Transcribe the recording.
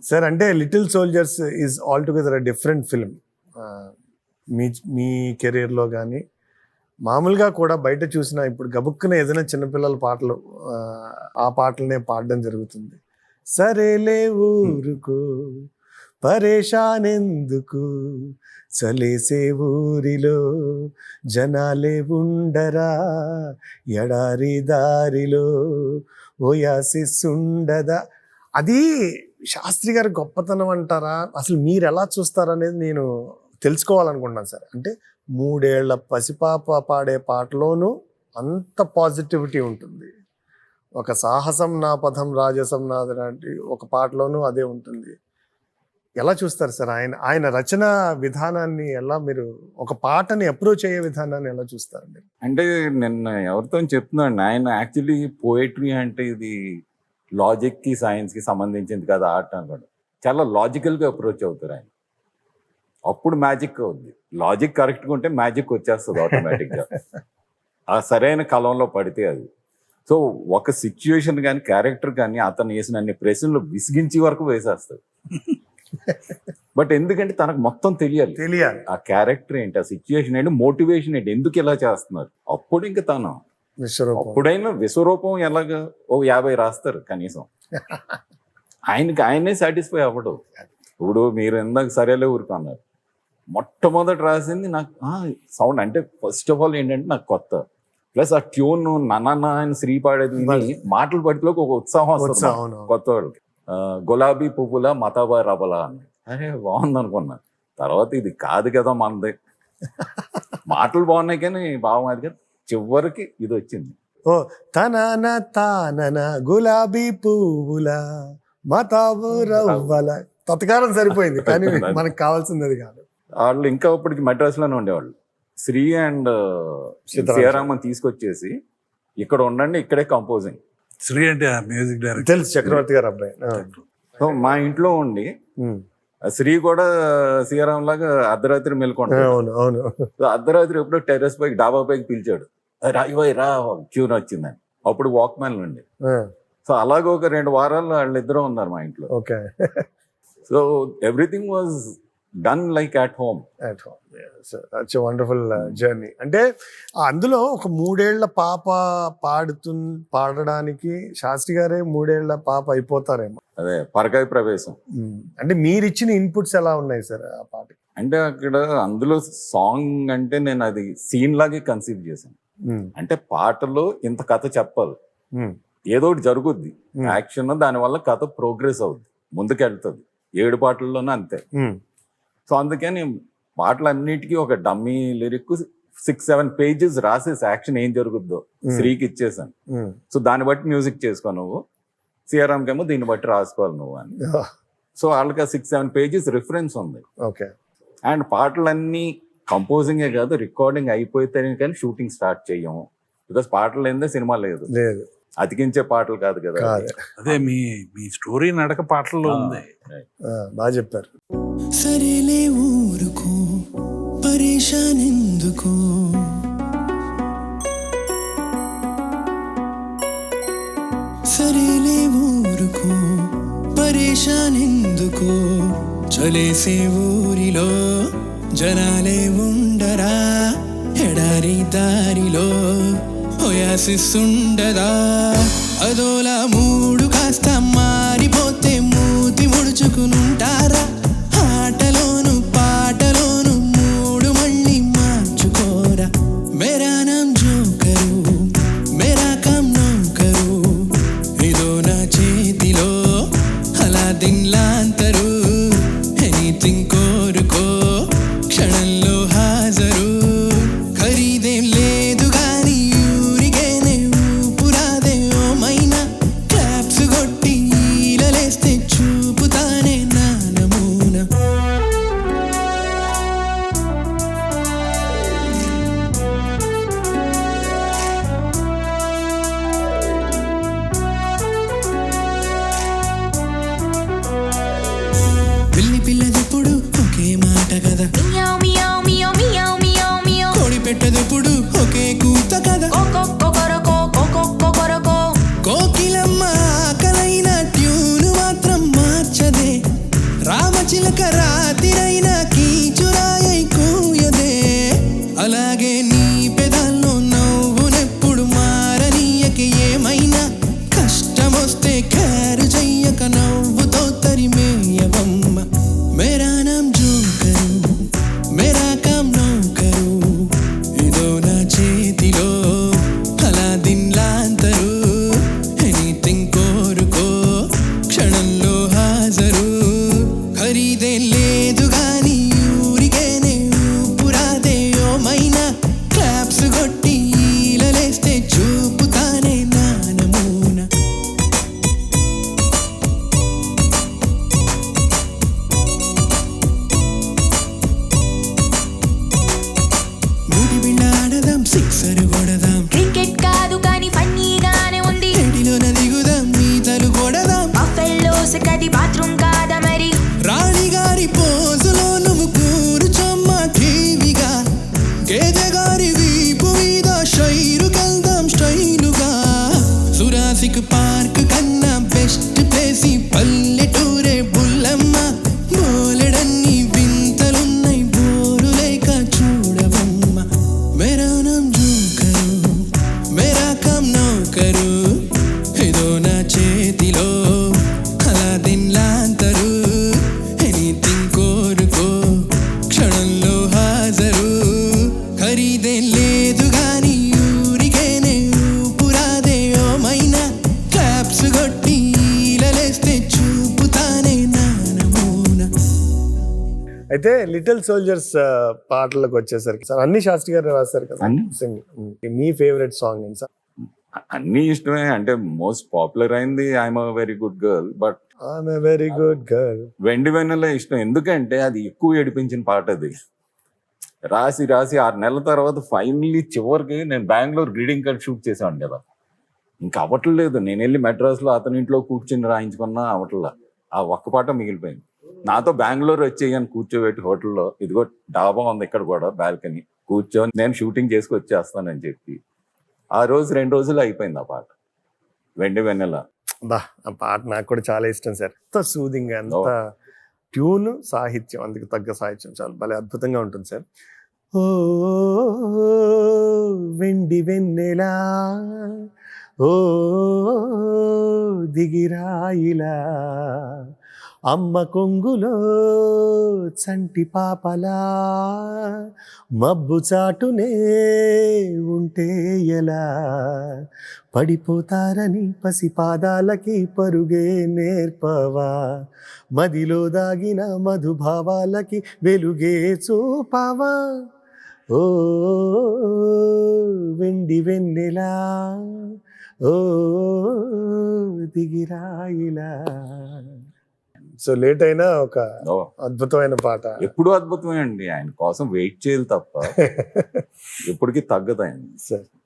Sir అంటే little soldiers is altogether a different film. మీ మీ కెరీర్లో కానీ మామూలుగా కూడా బయట చూసిన ఇప్పుడు గబుక్కున ఏదైనా చిన్నపిల్లల పాటలు ఆ పాటలనే పాడడం జరుగుతుంది. సరేలే ఊరుకు పరేషాన్ ఎందుకు, చలేసే ఊరిలో జనాలే ఉండరా, ఎడారి దారిలో ఓయాసిస్తుండదా. అది శాస్త్రి గారి గొప్పతనం అంటారా, అసలు మీరు ఎలా చూస్తారనేది నేను తెలుసుకోవాలనుకుంటున్నాను సార్. అంటే 3 ఏళ్ల పసిపాప పాడే పాటలోనూ అంత పాజిటివిటీ ఉంటుంది. ఒక సాహసం నా పథం రాజసం నాది లాంటి ఒక పాటలోనూ అదే ఉంటుంది. ఎలా చూస్తారు సార్ ఆయన రచన విధానాన్ని? ఎలా మీరు ఒక పాటని అప్రోచ్ అయ్యే విధానాన్ని ఎలా చూస్తారు మీరు? అంటే నిన్న ఎవరితో చెప్తున్నాను, ఆయన యాక్చువల్లీ పోయిటరీ అంటే ఇది లాజిక్కి సైన్స్కి సంబంధించింది కదా ఆర్ట్ అనుకోండి. చాలా లాజికల్గా అప్రోచ్ అవుతారు ఆయన. అప్పుడు మ్యాజిక్ అవుద్ది. లాజిక్ కరెక్ట్గా ఉంటే మ్యాజిక్ వచ్చేస్తుంది ఆటోమేటిక్గా, ఆ సరైన కలంలో పడితే అది. సో ఒక సిచ్యువేషన్ కానీ క్యారెక్టర్ కానీ అతను వేసిన అన్ని ప్రశ్నలు విసిగించి వరకు వేసేస్తాడు. బట్ ఎందుకంటే తనకు మొత్తం తెలియాలి, ఆ క్యారెక్టర్ ఏంటి, ఆ సిచ్యువేషన్ ఏంటి, మోటివేషన్ ఏంటి, ఎందుకు ఇలా చేస్తున్నారు. అప్పుడు ఇంకా తను అప్పుడైనా విశ్వరూపం ఎలాగా 50 రాస్తారు కనీసం. ఆయనే సాటిస్ఫై అవ్వడు. ఇప్పుడు మీరు ఇందాక సరేలే ఊరుకున్నారు, మొట్టమొదటి రాసింది నాకు సౌండ్ అంటే ఫస్ట్ ఆఫ్ ఆల్ ఏంటంటే నాకు కొత్త, ప్లస్ ఆ ట్యూన్ నన్న ఆయన శ్రీ పాడేది మాటలు పడితేలోకి ఒక ఉత్సాహం వస్తుంది కొత్త వాళ్ళకి. గులాబీ పువ్వుల మతాబా రబలా అని, అరే బాగుంది అనుకున్నా. తర్వాత ఇది కాదు కదా మనది, మాటలు బాగున్నాయి కానీ భావం అది కదా. చివరికి ఇది వచ్చింది, ఓ తనన తానన గులాబీ పువ్వుల మతాబు రవ్వల. తత్కారం సరిపోయింది కానీ మనకు కావాల్సింది అది కాదు. వాళ్ళు ఇంకా ఇప్పటికి మెడ్రాస్లోనే ఉండేవాళ్ళు. శ్రీ అండ్ సీతారామన్ తీసుకొచ్చేసి ఇక్కడ ఉండండి, ఇక్కడే కంపోజింగ్. శ్రీ అంటే మ్యూజిక్ డైరెక్టర్ తెలుసు, చక్రవర్తి గారు అబ్బాయి. సో మా ఇంట్లో ఉండి శ్రీ కూడా సీతారాం లాగా అర్ధరాత్రి మెలుకుంటాడు. అవును. సో అర్ధరాత్రి ఎప్పుడో టెర్రస్ పైకి డాబా పైకి పిలిచాడు, రా ట్యూన్ వచ్చిందని. అప్పుడు వాక్మ్యాన్ ఉండి. సో అలాగ ఒక 2 వారాలు వాళ్ళిద్దరూ ఉన్నారు మా ఇంట్లో. Okay. So everything was done like at home. That's a wonderful journey. అంటే అందులో ఒక 3 ఏళ్ల పాప పాడడానికి శాస్త్రి గారే 3 ఏళ్ల పాప అయిపోతారేమో. అదే పరకాయ ప్రవేశం. అంటే మీరు ఇచ్చిన ఇన్పుట్స్ ఎలా ఉన్నాయి సార్ ఆ పాటకి? అంటే అక్కడ అందులో సాంగ్ అంటే నేను అది సీన్ లాగే కన్సీవ్ చేశాను. అంటే పాటలో ఇంత కథ చెప్పాలి, ఏదో ఒకటి జరుగుద్ది, యాక్షన్, దానివల్ల కథ ప్రోగ్రెస్ అవుద్ది, ముందుకెళ్తుంది. 7 పాటల్లోనే అంతే. సో అందుకని పాటలన్నిటికీ ఒక డమ్మీ లిరిక్ 6-7 పేజెస్ రాసేసి యాక్షన్ ఏం జరుగుద్దో శ్రీకి ఇచ్చేసాను. సో దాన్ని బట్టి మ్యూజిక్ చేసుకో నువ్వు, సీఆర్ఎంకేమో దీన్ని బట్టి రాసుకోవాలి నువ్వు అని. సో వాళ్ళకి 6-7 పేజెస్ రిఫరెన్స్ ఉంది. ఓకే. అండ్ పాటలన్నీ కంపోజింగే కాదు, రికార్డింగ్ అయిపోతేనే కానీ షూటింగ్ స్టార్ట్ చెయ్యము. బికాస్ పాటలు ఏందే సినిమా లేదు, అతికించే పాటలు కాదు కదా. అదే మీ స్టోరీ నడక పాటల్లో ఉంది. బాగా చెప్పారు. సరేలే ఊరుకు పరేషాన్ ఎందుకు, సరేలే ఊరుకు పరేషాన్ ఎందుకు, చలేసే ఊరిలో జనాలే ఉండరా, ఎడారి దారిలో ఓయాసిస్తుండదా. అదోలా మూడు కాస్త మారిపోతే మూతి ముడుచుకునుంటారా, ఆటలోను పాటలోను మూడు మళ్ళీ మార్చుకోరా. మేరా నామ్ జోకరు మేరా కామ్ నౌకరు, ఇదో నా చేతిలో అలా దిన్లాంతరు. ఎనీథింగ్ కోరుకో క్షణంలో హాజరు, ఖరీదేం లేదు గాని ఊరికేనే ఊపురాదే ఓ మైనా. క్లాప్స్ కొట్టి ఈలలేస్తే చూపుతానే నా నమూనా. తరిమేయవమ్మ మేరా నామ్ జోకరు మేరా కామ్ నౌకరు ఇదో నా చేతిలో అలాదిన్ లాంతరు ఎనీథింగ్ కోరుకో క్షణంలో హాజరు ఖరీదే లేదు గాని ఊరికేనే ఊపురాదే ఓ మైనా క్లాప్స్ కొట్టి ఈలలేస్తే చూపుతానే నా నమూనా నూటి బిళ్ళ ఆడదాం సిక్సర్ కొడదాం క్రికెట్ కాదు కానీ ఫన్నీగానే ఉంది ఏడిలోన దిగుదాం ఈతలు కొడదాం బఫెల్లోస్ కది బాత్రూమ్ కాదా మరి రాణిగారి పోజులో నువ్వు కూర్చోమ్మా ఠీవిగా గేదెగారి వీపు మీద షైరుకెళ్దాం స్టైలుగా సురాసిక్ పార్క్ కన్నా బెస్ట్ ప్లేస్ ఈ పల్లెటూరే బుల్లమ్మ బోలెడన్ని వింతలున్నాయి బోరు లేక చూడవమ్మ మేరా నామ్ జోకరు మేరా కామ్ నౌకరు ఇదో నా చేతిలో అలాదిన్ లాంతరు ఎనీథింగ్ కోరుకో క్షణంలో హాజరు ఖరీదే లేదు గాని ఊరికేనే ఊపురాదే ఓ మైనా క్లాప్స్ కొట్టి ఈలలేస్తే చూపుతానే నా నమూనా అయితే లిటిల్ సోల్జర్స్ పాటలకు వచ్చేసరికి సార్ అన్ని శాస్త్రి గారు రాశారు కదా అన్ని. మీ ఫేవరెట్ సాంగ్ ఏంటి సార్? అన్ని ఇష్టమే అంటే మోస్ట్ పాపులర్ అయింది I'm a very good girl but I'm a very good girl. వెండి వెన్నెల ఇష్టం ఎందుకంటే అది ఎక్కువ ఏడిపించిన పాట అది రాసి రాసి 6 నెలల తర్వాత ఫైనల్లీ చివరికి నేను బెంగళూరు గ్రీటింగ్ కార్డ్ షూట్ చేసాను కదా ఇంకా అవ్వట్లేదు నేను వెళ్ళి మెడ్రాస్లో అతని ఇంట్లో కూర్చుని రాయించుకున్నా అవ్వట్లా ఆ ఒక్క పాట మిగిలిపోయింది నాతో బెంగళూరు వచ్చేయని కూర్చోబెట్టి హోటల్లో ఇదిగో డాబా ఉంది ఇక్కడ కూడా బాల్కనీ కూర్చొని నేను షూటింగ్ చేసుకొచ్చేస్తానని చెప్పి ఆ రోజు 2 రోజులు అయిపోయింది ఆ పాట వెండి వెన్నెల బా ఆ పాట నాకు కూడా చాలా ఇష్టం సార్. ఎంత సూదింగ్ ఎంత ట్యూన్ సాహిత్యం అందుకు తగ్గ సాహిత్యం చాలా భలే అద్భుతంగా ఉంటుంది సార్. ఓ వెండి వెన్నెలా ఓ దిగిరాయిలా అమ్మ కొంగులో చంటి పాపలా మబ్బు చాటునే ఉంటే ఎలా పడిపోతారని పసిపాదాలకి పరుగే నేర్పవా మదిలో దాగిన మధుభావాలకి వెలుగే చూపవా ఓ వెండి వెన్నెలా ఓ దిగిరాయిలా. సో లేట్ అయినా ఒక ఓ, అద్భుతమైన పాట. ఎప్పుడూ అద్భుతమే అండి ఆయన కోసం వెయిట్ చేయాలి తప్ప ఎప్పటికీ తగ్గదు ఆయన సార్